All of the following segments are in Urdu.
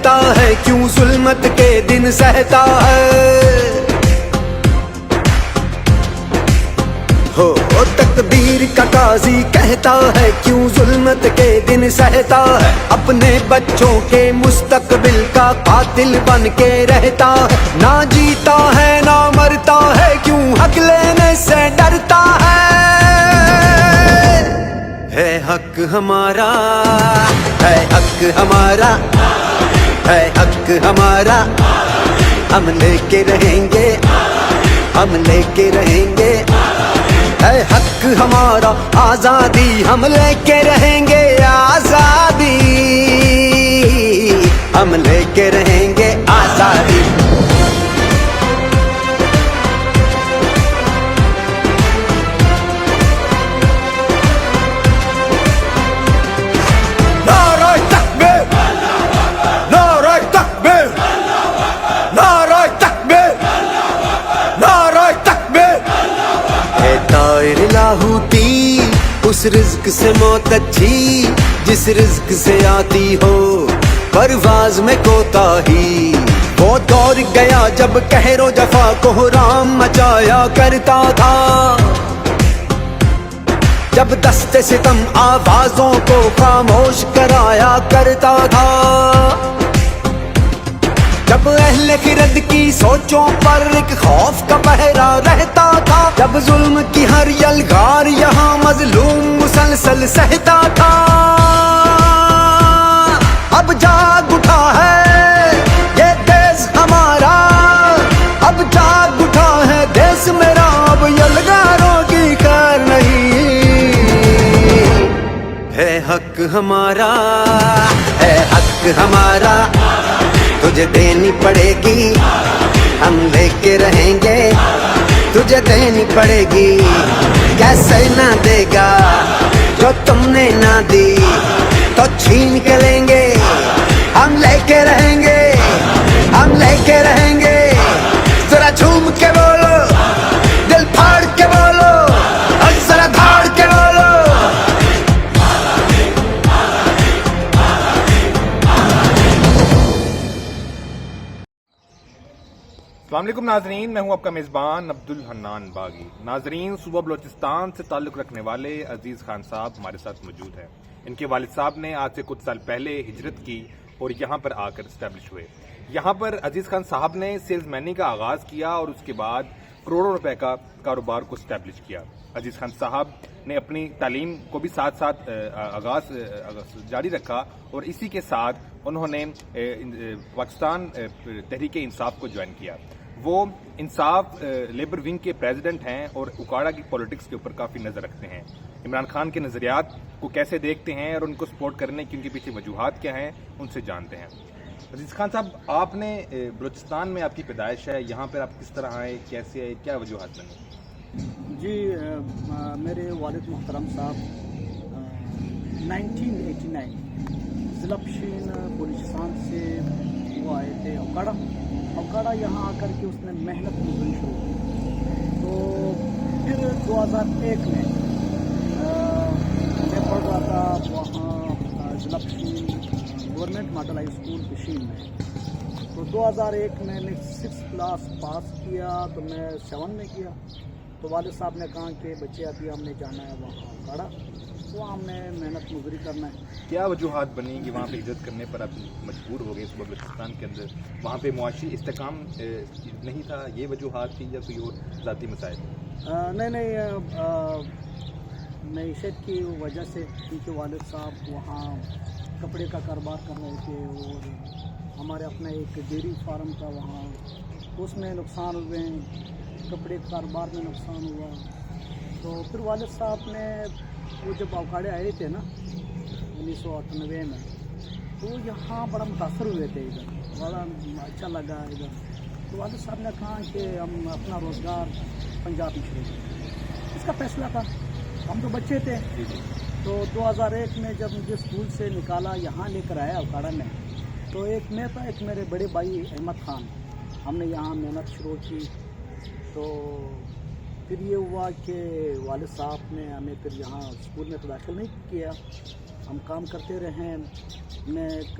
کہتا ہے کیوں ظلمت کے دن سہتا ہے ہو تقدیر کا قاضی کہتا ہے کیوں ظلمت کے دن سہتا ہے اپنے بچوں کے مستقبل کا قاتل بن کے رہتا ہے نہ جیتا ہے نہ مرتا ہے کیوں حق لینے سے ڈرتا ہے حق ہمارا ہے حق ہمارا ہے حق ہمارا ہم لے کے رہیں گے ہم لے کے رہیں گے ہے حق ہمارا آزادی ہم لے کے رہیں گے آزادی ہم لے کے رہیں گے آزادی لاہوتی اس رزق سے موت اچھی جس رزق سے آتی ہو پرواز میں کوتاہی وہ دور گیا جب قہر و جفا کو حرام مچایا کرتا تھا جب دست ستم آوازوں کو خاموش کرایا کرتا تھا جب اہل خرد کی سوچوں پر ایک خوف کا پہرا رہتا تھا جب ظلم کی ہر یلغار یہاں مظلوم مسلسل سہتا تھا اب جاگ اٹھا ہے یہ دیس ہمارا اب جاگ اٹھا ہے دیس میرا اب یلغاروں کی خیر نہیں ہے حق ہمارا ہے حق ہمارا تجھے دینی پڑے گی ہم لے کے رہیں گے تجھے دینی پڑے گی کیسے نہ دے گا جو تم نے نہ دی تو چھین کے لیں گے ہم لے کے رہیں گے ہم لے کے رہیں گے ذرا جھوم کے بولو دل پھاڑ کے بولو اور ذرا دھاڑ کے بولو السلام علیکم ناظرین، میں ہوں آپ کا میزبان عبدالحنان باغی۔ ناظرین، صوبہ بلوچستان سے تعلق رکھنے والے عزیز خان صاحب ہمارے ساتھ موجود ہیں۔ ان کے والد صاحب نے آج سے کچھ سال پہلے ہجرت کی اور یہاں پر آ کر اسٹیبلش ہوئے۔ یہاں پر عزیز خان صاحب نے سیلز مینی کا آغاز کیا اور اس کے بعد کروڑوں روپے کا کاروبار کو اسٹیبلش کیا۔ عزیز خان صاحب نے اپنی تعلیم کو بھی ساتھ ساتھ آغاز جاری رکھا اور اسی کے ساتھ انہوں نے پاکستان تحریک انصاف کو جوائن کیا۔ وہ انصاف لیبر ونگ کے پریزیڈنٹ ہیں اور اکاڑا کی پولیٹکس کے اوپر کافی نظر رکھتے ہیں۔ عمران خان کے نظریات کو کیسے دیکھتے ہیں اور ان کو سپورٹ کرنے کی ان کے پیچھے وجوہات کیا ہیں، ان سے جانتے ہیں۔ عزیز خان صاحب، آپ نے بلوچستان میں آپ کی پیدائش ہے، یہاں پر آپ کس طرح آئے، کیسے آئے، کیا وجوہات بنی؟ جی، میرے والد محترم صاحب 1989 ضلع پشین بلوچستان سے وہ آئے تھے اوکاڑا یہاں آ کر کے اس نے محنت مزدوری شروع کی۔ تو پھر 2001 میں میں پڑھ رہا تھا وہاں ضلع Pishin government model high school Pishin میں۔ تو 2001 میں نے 6 کلاس پاس کیا تو میں 7 میں کیا۔ تو والد صاحب نے کہا کہ بچے ابھی ہم نے جانا ہے وہاں اوکاڑا، وہاں ہم نے محنت مزدوری کرنا ہے۔ کیا وجوہات بنی کہ وہاں پہ ہجرت کرنے پر آپ مجبور ہو گئے صوبہ بلوچستان کے اندر؟ وہاں پہ معاشی استحکام نہیں تھا، یہ وجوہات تھی یا کوئی اور ذاتی مسائل؟ نہیں، معیشت کی وجہ سے، کیونکہ والد صاحب وہاں کپڑے کا کاروبار کر رہے تھے اور ہمارے اپنا ایک ڈیری فارم تھا وہاں، اس میں نقصان ہوئے، کپڑے کے کاروبار میں نقصان ہوا۔ تو پھر والد صاحب نے وہ جب اوکاڑے آئے تھے نا 1998 میں، تو یہاں بڑا متاثر ہوئے تھے، ادھر بڑا اچھا لگا ادھر۔ تو والد صاحب نے کہا کہ ہم اپنا روزگار پنجاب میں شروع کریں۔ اس کا فیصلہ تھا، ہم تو بچے تھے۔ تو 2001 میں جب مجھے اسکول سے نکالا یہاں لے کر آیا اوکاڑا میں، تو ایک میں تھا، ایک میرے بڑے بھائی احمد خان، ہم نے یہاں محنت شروع کی۔ تو پھر یہ ہوا کہ والد صاحب نے ہمیں پھر یہاں اسکول میں تو داخل نہیں کیا، ہم کام کرتے رہے۔ میں ایک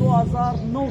2009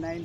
9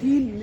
3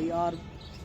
IR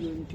UMT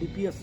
DPS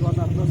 2010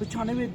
95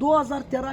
2013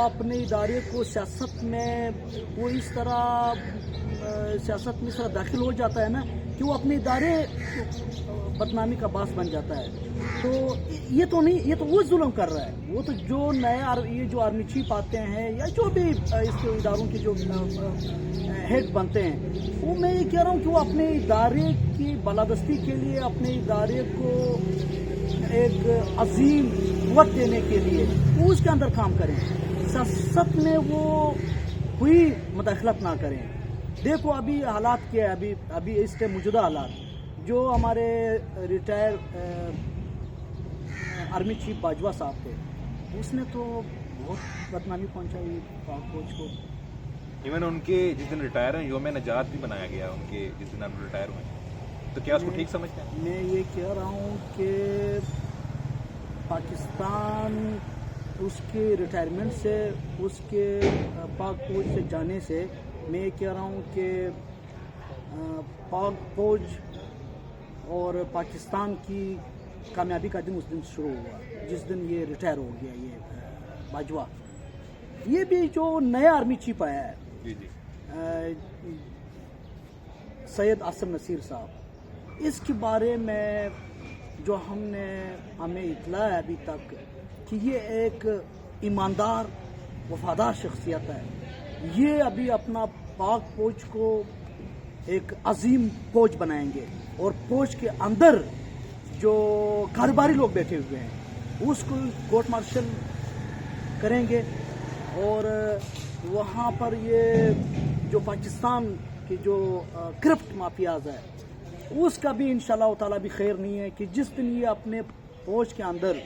اپنے ادارے کو سیاست میں وہ اس طرح سیاست میں اس طرح داخل ہو جاتا ہے نا کہ وہ اپنے ادارے بدنامی کا باعث بن جاتا ہے. تو یہ تو نہیں, یہ تو وہ ظلم کر رہا ہے. وہ تو جو نئے یہ جو آرمی چیف آتے ہیں یا جو بھی اس کے اداروں کے جو ہیڈ بنتے ہیں, وہ میں یہ کہہ رہا ہوں کہ وہ اپنے ادارے کی بالادستی کے لیے, اپنے ادارے کو ایک عظیم قوت دینے کے لیے وہ اس کے اندر کام کریں. سیاست میں وہ کوئی مداخلت نہ کریں. دیکھو ابھی حالات کیا ہے, ابھی اس کے موجودہ حالات جو ہمارے ریٹائر آرمی چیف باجوہ صاحب تھے, اس نے تو بہت بدنامی پہنچائی پاک فوج کو. ایون ان کے جس دن ریٹائر ہیں یوم نجات بھی بنایا گیا ان کے جس دن آپ ریٹائر ہوئے, تو کیا اس کو ٹھیک سمجھتے ہیں؟ میں یہ کہہ رہا ہوں کہ پاکستان اس کے ریٹائرمنٹ سے, اس کے پاک فوج سے جانے سے, میں یہ کہہ رہا ہوں کہ پاک فوج اور پاکستان کی کامیابی کا دن اس دن شروع ہوا جس دن یہ ریٹائر ہو گیا یہ باجوہ. یہ بھی جو نیا آرمی چیف آیا ہے جی جی سید عاصم نصیر صاحب, اس کے بارے میں جو ہمیں اطلاع ہے ابھی تک کہ یہ ایک ایماندار وفادار شخصیت ہے. یہ ابھی اپنا پاک فوج کو ایک عظیم فوج بنائیں گے اور فوج کے اندر جو کاروباری لوگ بیٹھے ہوئے ہیں اس کو کورٹ مارشل کریں گے, اور وہاں پر یہ جو پاکستان کے جو کرپٹ مافیاز ہے اس کا بھی انشاءاللہ تعالیٰ بھی خیر نہیں ہے کہ جس دن یہ اپنے فوج کے اندر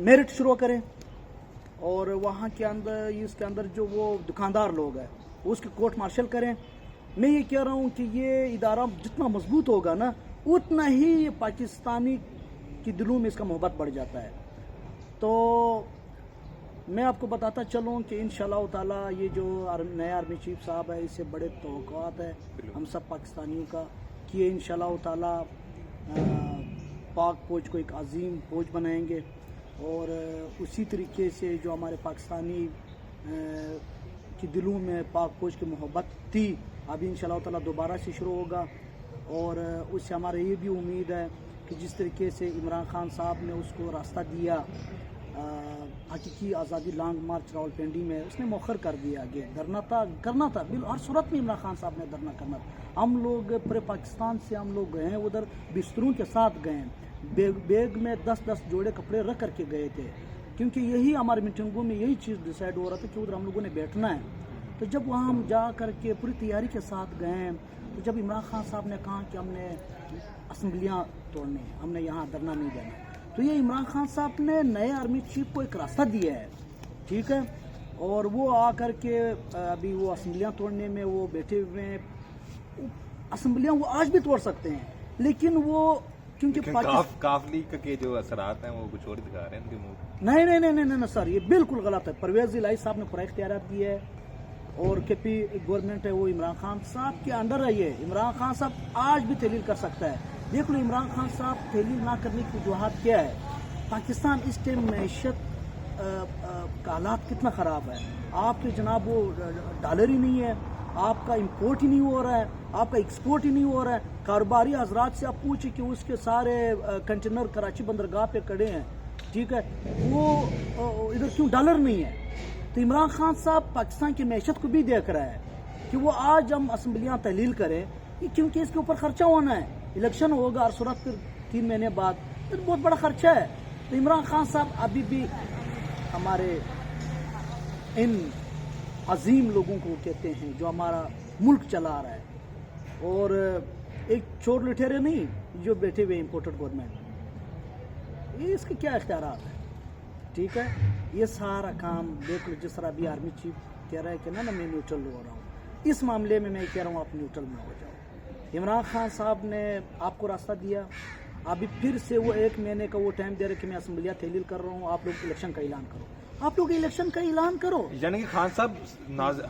میرٹ شروع کریں اور وہاں کے اندر اس کے اندر جو وہ دکاندار لوگ ہیں اس کی کورٹ مارشل کریں. میں یہ کہہ رہا ہوں کہ یہ ادارہ جتنا مضبوط ہوگا نا اتنا ہی پاکستانی کی دلوں میں اس کا محبت بڑھ جاتا ہے. تو میں آپ کو بتاتا چلوں کہ انشاءاللہ تعالیٰ یہ جو نیا آرمی چیف صاحب ہے اس سے بڑے توقعات ہیں ہم سب پاکستانیوں کا کہ یہ انشاءاللہ تعالیٰ پاک فوج کو ایک عظیم فوج بنائیں گے, اور اسی طریقے سے جو ہمارے پاکستانی کی دلوں میں پاک فوج کی محبت تھی ابھی انشاءاللہ تعالیٰ دوبارہ سے شروع ہوگا. اور اس سے ہمارے یہ بھی امید ہے کہ جس طریقے سے عمران خان صاحب نے اس کو راستہ دیا حقیقی آزادی لانگ مارچ راولپنڈی میں, اس نے مؤخر کر دیا. آگے کرنا تھا ہر صورت میں عمران خان صاحب نے دھرنا کرنا تھا. ہم لوگ پورے پاکستان سے ہم لوگ گئے ہیں, ادھر بستروں کے ساتھ گئے ہیں, بیگ میں 10 جوڑے کپڑے رکھ کر کے گئے تھے, کیونکہ یہی ہماری میٹنگوں میں یہی چیز ڈیسائیڈ ہو رہا تھا کہ ادھر ہم لوگوں نے بیٹھنا ہے. تو جب وہاں ہم جا کر کے پوری تیاری کے ساتھ گئے ہیں, تو جب عمران خان صاحب نے کہا کہ ہم نے اسمبلیاں توڑنی ہیں, ہم نے یہاں دھرنا نہیں دینا, تو یہ عمران خان صاحب نے نئے آرمی چیف کو ایک راستہ دیا ہے, ٹھیک ہے, اور وہ آ کر کے ابھی وہ اسمبلیاں توڑنے میں وہ بیٹھے ہوئے ہیں. اسمبلیاں وہ آج بھی توڑ سکتے ہیں, لیکن وہ کیونکہ کاف لیگ کے جو اثرات ہیں وہ کچھ اور دکھا رہے ہیں ان کے منہ. نہیں سر, یہ بالکل غلط ہے. پرویز الہی صاحب نے پورا اختیارات دیے ہے, اور کے پی گورنمنٹ ہے وہ عمران خان صاحب کے انڈر ہے. یہ عمران خان صاحب آج بھی تحلیل کر سکتا ہے. دیکھ لو عمران خان صاحب تحلیل نہ کرنے کی وجوہات کیا ہے. پاکستان اس ٹائم معیشت کا حالات کتنا خراب ہے. آپ کے جناب وہ ڈالر ہی نہیں ہے, آپ کا امپورٹ ہی نہیں ہو رہا ہے, آپ کا ایکسپورٹ ہی نہیں ہو رہا ہے. کاروباری حضرات سے آپ پوچھیں کہ اس کے سارے کنٹینر کراچی بندرگاہ پہ کھڑے ہیں, ٹھیک ہے, وہ ادھر کیوں ڈالر نہیں ہے. تو عمران خان صاحب پاکستان کی معیشت کو بھی دیکھ رہا ہے کہ وہ آج ہم اسمبلیاں تحلیل کریں کیونکہ اس کے اوپر خرچہ ہونا ہے. الیکشن ہوگا اور صورت پھر 3 مہینے بعد, تو بہت بڑا خرچہ ہے. تو عمران خان صاحب ابھی بھی ہمارے ان عظیم لوگوں کو کہتے ہیں جو ہمارا ملک چلا رہا ہے, اور ایک چور لٹیرے نہیں جو بیٹھے ہوئے امپورٹڈ گورنمنٹ, یہ اس کے کیا اختیارات ہیں, ٹھیک ہے. یہ سارا کام دیکھ لو, جس طرح بھی آرمی چیف کہہ رہا ہے کہ نا میں نیوٹرل ہو رہا ہوں, اس معاملے میں کہہ رہا ہوں آپ نیوٹرل میں ہو جاؤ. عمران خان صاحب نے آپ کو راستہ دیا, ابھی پھر سے وہ 1 مہینے کا وہ ٹائم دے رہے کہ میں اسمبلیاں تحلیل کر رہا ہوں, آپ لوگ الیکشن کا اعلان کرو. آپ لوگ الیکشن کا اعلان کرو. یعنی کہ خان صاحب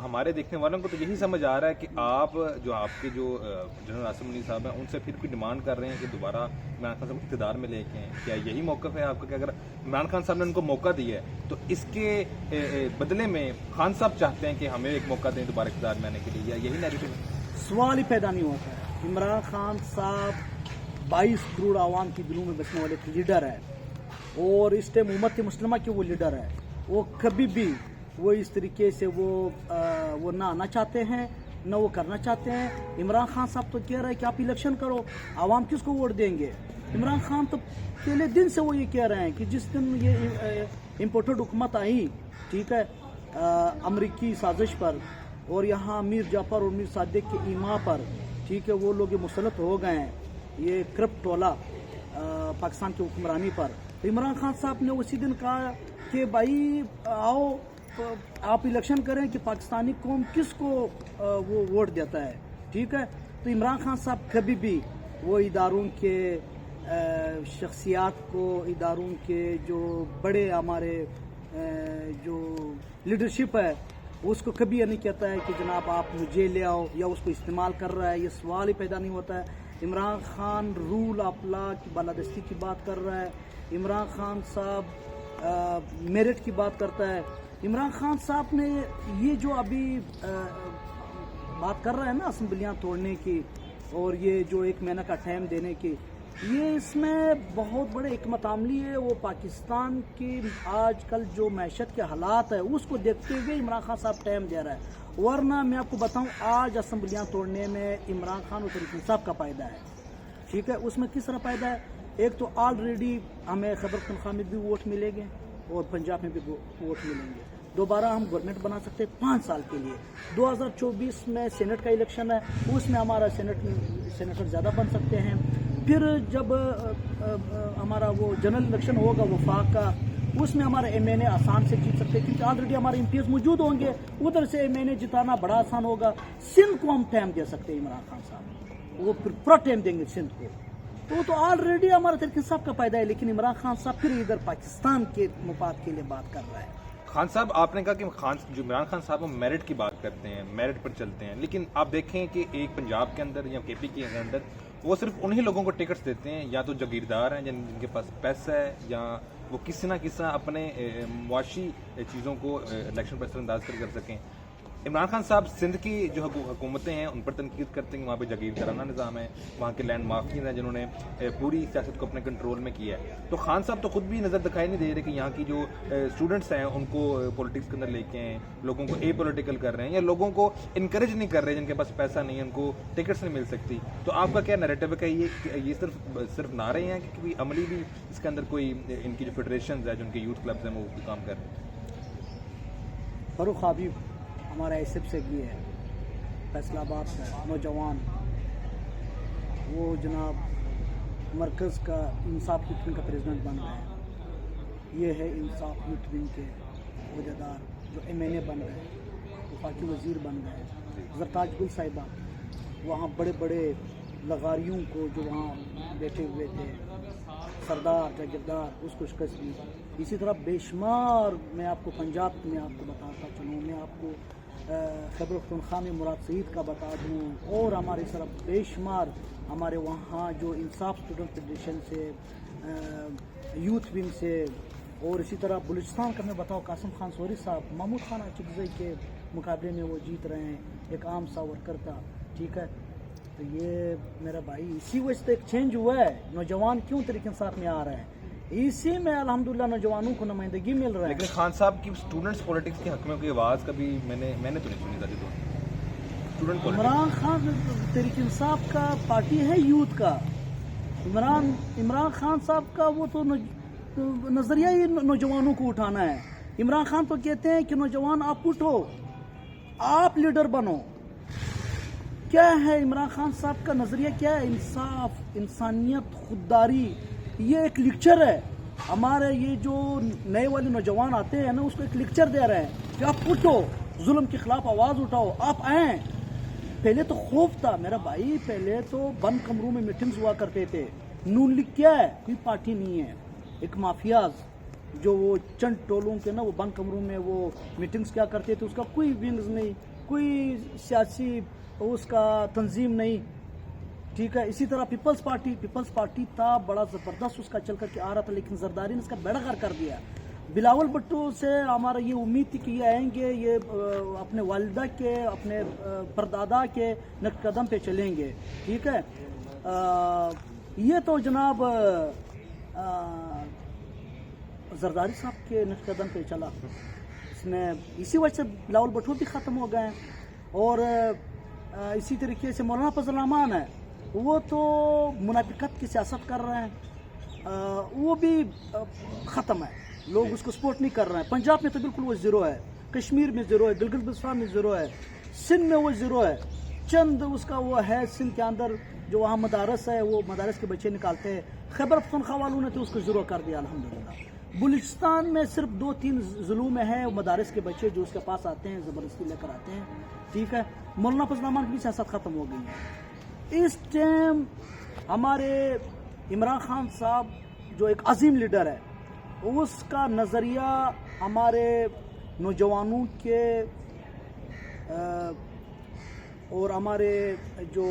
ہمارے دیکھنے والوں کو تو یہی سمجھ آ رہا ہے کہ آپ کے جو جنرل عاصم منیر صاحب ہیں ان سے پھر کوئی ڈیمانڈ کر رہے ہیں کہ دوبارہ عمران خان صاحب اقتدار میں لے کے آئیں. کیا یہی موقف ہے آپ کا کہ اگر عمران خان صاحب نے ان کو موقع دیا ہے تو اس کے بدلے میں خان صاحب چاہتے ہیں کہ ہمیں ایک موقع دیں دوبارہ اقتدار میں آنے کے لیے, یا یہی نیگیٹو سوال ہی پیدا نہیں ہوتا ہے. عمران خان صاحب 22 کروڑ عوام کے دلوں میں بسنے والے ایک لیڈر ہے, اور اس ٹائم امت مسلمہ کے وہ لیڈر ہے. وہ کبھی بھی وہ اس طریقے سے وہ نہ آنا چاہتے ہیں نہ وہ کرنا چاہتے ہیں. عمران خان صاحب تو کہہ رہے ہیں کہ آپ الیکشن کرو, عوام کس کو ووٹ دیں گے. عمران خان تو پہلے دن سے وہ یہ کہہ رہے ہیں کہ جس دن یہ امپورٹڈ حکومت آئی, ٹھیک ہے, امریکی سازش پر, اور یہاں میر جعفر اور میر صادق کے ایما پر, ٹھیک ہے, وہ لوگ مسلط ہو گئے ہیں یہ کرپٹ ٹولہ پاکستان کی حکمرانی پر. عمران خان صاحب نے اسی دن کہا کہ بھائی آؤ آپ الیکشن کریں کہ پاکستانی قوم کس کو وہ ووٹ دیتا ہے, ٹھیک ہے. تو عمران خان صاحب کبھی بھی وہ اداروں کے شخصیات کو, اداروں کے جو بڑے ہمارے جو لیڈرشپ ہے اس کو کبھی یہ نہیں کہتا ہے کہ جناب آپ مجھے لے آؤ, یا اس کو استعمال کر رہا ہے. یہ سوال ہی پیدا نہیں ہوتا ہے. Imran Khan rule of law کی بالادستی کی بات کر رہا ہے. عمران خان صاحب میرٹ کی بات کرتا ہے. عمران خان صاحب نے یہ جو ابھی بات کر رہا ہے نا اسمبلیاں توڑنے کی, اور یہ جو 1 مہینہ کا ٹائم دینے کی, یہ اس میں بہت بڑے حکمت عملی ہے. وہ پاکستان کی آج کل جو معیشت کے حالات ہے اس کو دیکھتے ہوئے عمران خان صاحب ٹائم دے رہا ہے. ورنہ میں آپ کو بتاؤں آج اسمبلیاں توڑنے میں عمران خان اور طریق انصاف کا فائدہ ہے, ٹھیک ہے. اس میں کس طرح فائدہ ہے؟ ایک تو آلریڈی ہمیں خیبر پختونخوا میں بھی ووٹ ملیں گے اور پنجاب میں بھی ووٹ ملیں گے. دوبارہ ہم گورنمنٹ بنا سکتے ہیں 5 سال کے لیے. 2024 میں سینٹ کا الیکشن ہے, اس میں ہمارا سینیٹر زیادہ بن سکتے ہیں. پھر جب ہمارا وہ جنرل الیکشن ہوگا وفاق کا, اس میں ہمارا ایم این اے آسان سے جیت سکتے ہیں کیونکہ آلریڈی ہمارے ایم پی ایس موجود ہوں گے. ادھر سے ایم این اے جتانا بڑا آسان ہوگا. سندھ کو ہم ٹائم دے سکتے ہیں عمران خان صاحب, وہ پھر پورا ٹائم دیں گے سندھ کو. تو آلریڈی ہمارا تحریک انصاف کا فائدہ ہے. لیکن عمران خان صاحب پھر ادھر پاکستان کے مفاد کے لیے بات کر رہا ہے. خان صاحب آپ نے کہا کہ جو عمران خان صاحب وہ میرٹ کی بات کرتے ہیں, میرٹ پر چلتے ہیں, لیکن آپ دیکھیں کہ ایک پنجاب کے اندر یا کے پی کے اندر وہ صرف انہی لوگوں کو ٹکٹس دیتے ہیں, یا تو جاگیردار ہیں جن کے پاس پیسہ ہے, یا وہ کسی نہ کسی اپنے معاشی چیزوں کو الیکشن پر اثر انداز کر سکیں. عمران خان صاحب سندھ کی جو حکومتیں ہیں ان پر تنقید کرتے ہیں, وہاں پہ جاگیردارانہ نظام ہے, وہاں کے لینڈ مافیاز ہیں جنہوں نے پوری سیاست کو اپنے کنٹرول میں کیا ہے. تو خان صاحب تو خود بھی نظر دکھائی نہیں دے رہے کہ یہاں کی جو اسٹوڈنٹس ہیں ان کو پولیٹکس کے اندر لے کے ہیں, لوگوں کو اے پولیٹیکل کر رہے ہیں, یا لوگوں کو انکریج نہیں کر رہے جن کے پاس پیسہ نہیں ہے, ان کو ٹکٹس نہیں مل سکتی. تو آپ کا کیا نیریٹو ہے کہ یہ صرف نعرے ہیں کہ کوئی عملی بھی اس کے اندر کوئی ان کی جو فیڈریشنز ہیں جو ان کے یوتھ کلبز ہیں وہ کام کر رہے ہیں؟ فاروق حبیب ہمارا ایسب سے بھی ہے, فیصل آباد کا نوجوان, وہ جناب مرکز کا انصاف یوتھ ونگ کا پریزیڈنٹ بن رہے ہیں. یہ ہے انصاف یوتھ ونگ کے عہدیدار جو ایم این اے بن رہے ہیں, وفاقی وزیر بن رہے ہیں. زرتاج گل صاحبہ وہاں بڑے بڑے لغاریوں کو جو وہاں بیٹھے ہوئے تھے, سردار جاگیردار, اس کو شکست دی. اسی طرح بے شمار میں آپ کو پنجاب میں آپ کو بتاتا چلوں, میں آپ کو خیبر پختونخوا میں مراد سعید کا بتا دوں, اور ہمارے اس طرح بے شمار ہمارے وہاں جو انصاف اسٹوڈنٹ فیڈریشن سے, یوتھ ونگ سے, اور اسی طرح بلوچستان کا میں بتاؤں قاسم خان سوری صاحب محمود خان چکزئی کے مقابلے میں وہ جیت رہے ہیں, ایک عام سا ورکر تھا, ٹھیک ہے. تو یہ میرا بھائی اسی وجہ سے ایک چینج ہوا ہے. نوجوان کیوں طریقے انصاف میں آ رہے ہیں, اسی میں الحمدللہ نوجوانوں کو نمائندگی مل رہا ہے. لیکن خان صاحب کی اسٹوڈنٹس پولیٹکس کے حق میں کوئی آواز کبھی میں نے تو نہیں سنی تھا. اسٹوڈنٹ عمران خان تحریک انصاف کا پارٹی ہے یوتھ کا. عمران خان صاحب کا وہ تو نظریہ ہی نوجوانوں کو اٹھانا ہے. عمران خان تو کہتے ہیں کہ نوجوان آپ اٹھو, آپ لیڈر بنو. کیا ہے عمران خان صاحب کا نظریہ, کیا ہے؟ انصاف, انسانیت, خودداری. یہ ایک لیکچر ہے. ہمارے یہ جو نئے والے نوجوان آتے ہیں نا, اس کو ایک لیکچر دے رہے ہیں کہ آپ اٹھو, ظلم کے خلاف آواز اٹھاؤ, آپ آئیں. پہلے تو خوف تھا میرا بھائی, پہلے تو بند کمروں میں میٹنگز ہوا کرتے تھے. نون لیگ کیا ہے؟ کوئی پارٹی نہیں ہے, ایک مافیاز, جو وہ چند ٹولوں کے نا وہ بند کمروں میں وہ میٹنگز کیا کرتے تھے، اس کا کوئی ونگز نہیں، کوئی سیاسی اس کا تنظیم نہیں، ٹھیک ہے. اسی طرح پیپلز پارٹی تھا، بڑا زبردست اس کا چل کر کے آ رہا تھا، لیکن زرداری نے اس کا بیڑا غرق کر دیا. بلاول بھٹو سے ہمارا یہ امید تھی کہ یہ آئیں گے، یہ اپنے والدہ کے اپنے پردادا کے نقش قدم پہ چلیں گے، ٹھیک ہے. یہ تو جناب زرداری صاحب کے نقش قدم پہ چلا، اس میں اسی وجہ سے بلاول بھٹو بھی ختم ہو گئے ہیں. اور اسی طریقے سے مولانا فضل الرحمان ہے، وہ تو منافقت کی سیاست کر رہے ہیں، وہ بھی ختم ہے، لوگ اس کو سپورٹ نہیں کر رہے ہیں. پنجاب میں تو بالکل وہ زیرو ہے، کشمیر میں زیرو ہے، گلگت بلتستان میں زیرو ہے، سندھ میں وہ زیرو ہے. چند اس کا وہ ہے سندھ کے اندر جو وہاں مدارس ہے، وہ مدارس کے بچے نکالتے ہیں. خیبر پختونخوا والوں نے تو اس کو زیرو کر دیا الحمدللہ. بلوچستان میں صرف 2-3 ضلعوں میں ہے مدارس کے بچے جو اس کے پاس آتے ہیں، زبردستی لے کر آتے ہیں، ٹھیک ہے. مولانا فضل الرحمان کی سیاست ختم ہو گئی ہے. اس ٹائم ہمارے عمران خان صاحب جو ایک عظیم لیڈر ہے، اس کا نظریہ ہمارے نوجوانوں کے اور ہمارے جو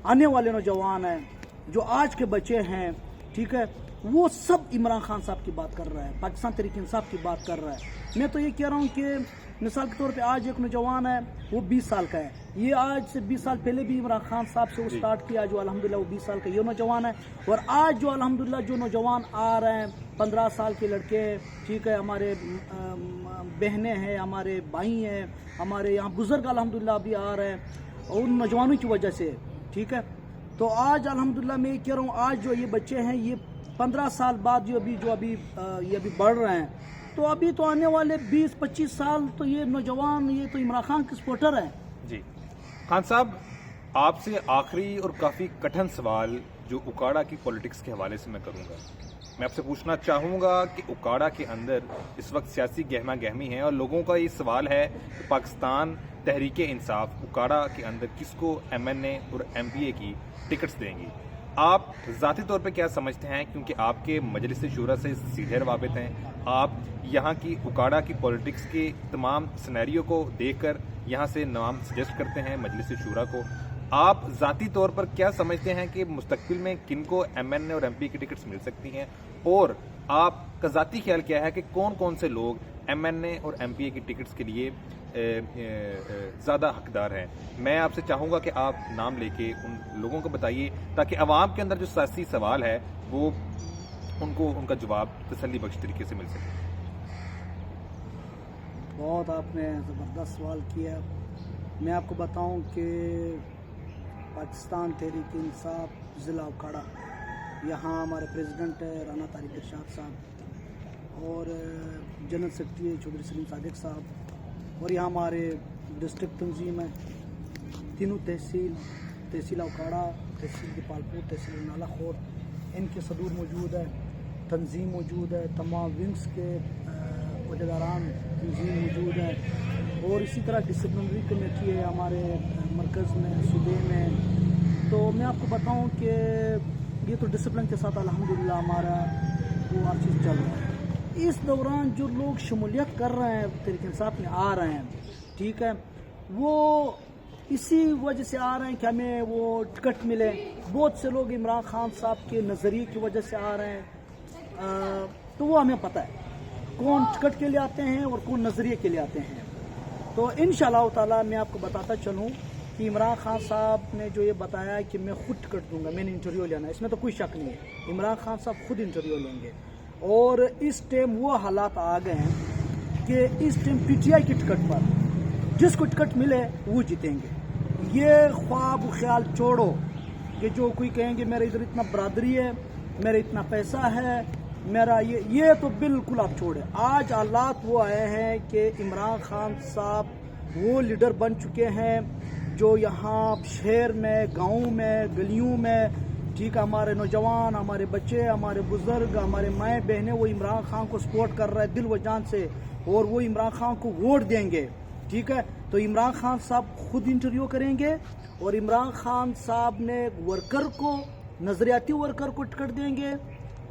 آنے والے نوجوان ہیں، جو آج کے بچے ہیں، ٹھیک ہے، وہ سب عمران خان صاحب کی بات کر رہا ہے، پاکستان تحریک انصاف کی بات کر رہا ہے. میں تو یہ کہہ رہا ہوں کہ مثال کے طور پہ آج ایک نوجوان ہے، وہ 20 سال کا ہے. یہ آج سے 20 سال پہلے بھی عمران خان صاحب سے وہ سٹارٹ کیا، جو الحمدللہ وہ 20 سال کا یہ نوجوان ہے. اور آج جو الحمدللہ جو نوجوان آ رہے ہیں، 15 سال کے لڑکے، ٹھیک ہے، ہمارے بہنیں ہیں، ہمارے بھائی ہیں، ہمارے یہاں بزرگ الحمدللہ بھی آ رہے ہیں، اور ان نوجوانوں کی وجہ سے، ٹھیک ہے. تو آج الحمدللہ میں یہ کہہ رہا ہوں، آج جو یہ بچے ہیں، یہ 15 سال بعد یہ ابھی بڑھ رہے ہیں، تو ابھی تو آنے والے 20-25 سال تو یہ نوجوان، یہ تو عمران خان کے سپورٹر ہیں. جی خان صاحب، آپ سے آخری اور کافی کٹھن سوال جو اکاڑا کی پولیٹکس کے حوالے سے میں کروں گا. میں آپ سے پوچھنا چاہوں گا کہ اکاڑا کے اندر اس وقت سیاسی گہما گہمی ہے، اور لوگوں کا یہ سوال ہے کہ پاکستان تحریک انصاف اکاڑا کے اندر کس کو MNA اور MPA کی ٹکٹس دیں گی. آپ ذاتی طور پہ کیا سمجھتے ہیں، کیونکہ آپ کے مجلس شورا سے سیدھے روابط ہیں، آپ یہاں کی اکاڑا کی پولیٹکس کے تمام سینیریو کو دیکھ کر یہاں سے نام سجیسٹ کرتے ہیں مجلس شورا کو. آپ ذاتی طور پر کیا سمجھتے ہیں کہ مستقبل میں کن کو MNA اور MP کی ٹکٹس مل سکتی ہیں، اور آپ کا ذاتی خیال کیا ہے کہ کون کون سے لوگ MNA اور MPA کی ٹکٹس کے لیے زیادہ حقدار ہیں؟ میں آپ سے چاہوں گا کہ آپ نام لے کے ان لوگوں کو بتائیے، تاکہ عوام کے اندر جو سیاسی سوال ہے وہ ان کو ان کا جواب تسلی بخش طریقے سے مل سکے. بہت آپ نے زبردست سوال کیا. میں آپ کو بتاؤں کہ پاکستان تحریک انصاف ضلع اکاڑا، یہاں ہمارے پریزیڈنٹ ہے رانا طارق ارشاد صاحب، اور جنرل سیکرٹری چودھری سلیم صادق صاحب، اور یہاں ہمارے ڈسٹرکٹ تنظیم ہے، تینوں تحصیل اکاڑا، تحصیل دیپالپور، تحصیل نالا خور، ان کے صدور موجود ہے، تنظیم موجود ہے، تمام ونگز کے عہدیداران تنظیم موجود ہے، اور اسی طرح ڈسپلنری کمیٹی ہے ہمارے مرکز میں، صوبے میں. تو میں آپ کو بتاؤں کہ یہ تو ڈسپلن کے ساتھ الحمدللہ ہمارا وہ ہر چیز چل رہا ہے. اس دوران جو لوگ شمولیت کر رہے ہیں، تحریک انصاف میں آ رہے ہیں، ٹھیک ہے، وہ اسی وجہ سے آ رہے ہیں کہ ہمیں وہ ٹکٹ ملے. بہت سے لوگ عمران خان صاحب کے نظریے کی وجہ سے آ رہے ہیں، تو وہ ہمیں پتہ ہے کون ٹکٹ کے لیے آتے ہیں اور کون نظریے کے لیے آتے ہیں. تو انشاءاللہ تعالی میں آپ کو بتاتا چلوں کہ عمران خان صاحب نے جو یہ بتایا کہ میں خود ٹکٹ دوں گا، میں نے انٹرویو لینا ہے، اس میں تو کوئی شک نہیں ہے. عمران خان صاحب خود انٹرویو لیں گے، اور اس ٹائم وہ حالات آ گئے ہیں کہ اس ٹائم PTI کی ٹکٹ پر جس کو ٹکٹ ملے وہ جیتیں گے. یہ خواب و خیال چھوڑو کہ جو کوئی کہیں گے میرا ادھر اتنا برادری ہے، میرا اتنا پیسہ ہے، میرا یہ تو بالکل آپ چھوڑیں. آج حالات وہ آئے ہیں کہ عمران خان صاحب وہ لیڈر بن چکے ہیں جو یہاں شہر میں، گاؤں میں، گلیوں میں، ٹھیک ہے، ہمارے نوجوان، ہمارے بچے، ہمارے بزرگ، ہمارے مائیں بہنیں، وہ عمران خان کو سپورٹ کر رہے ہیں دل و جان سے، اور وہ عمران خان کو ووٹ دیں گے. ٹھیک ہے، تو عمران خان صاحب خود انٹرویو کریں گے، اور عمران خان صاحب نے ورکر کو، نظریاتی ورکر کو ٹکٹ دیں گے،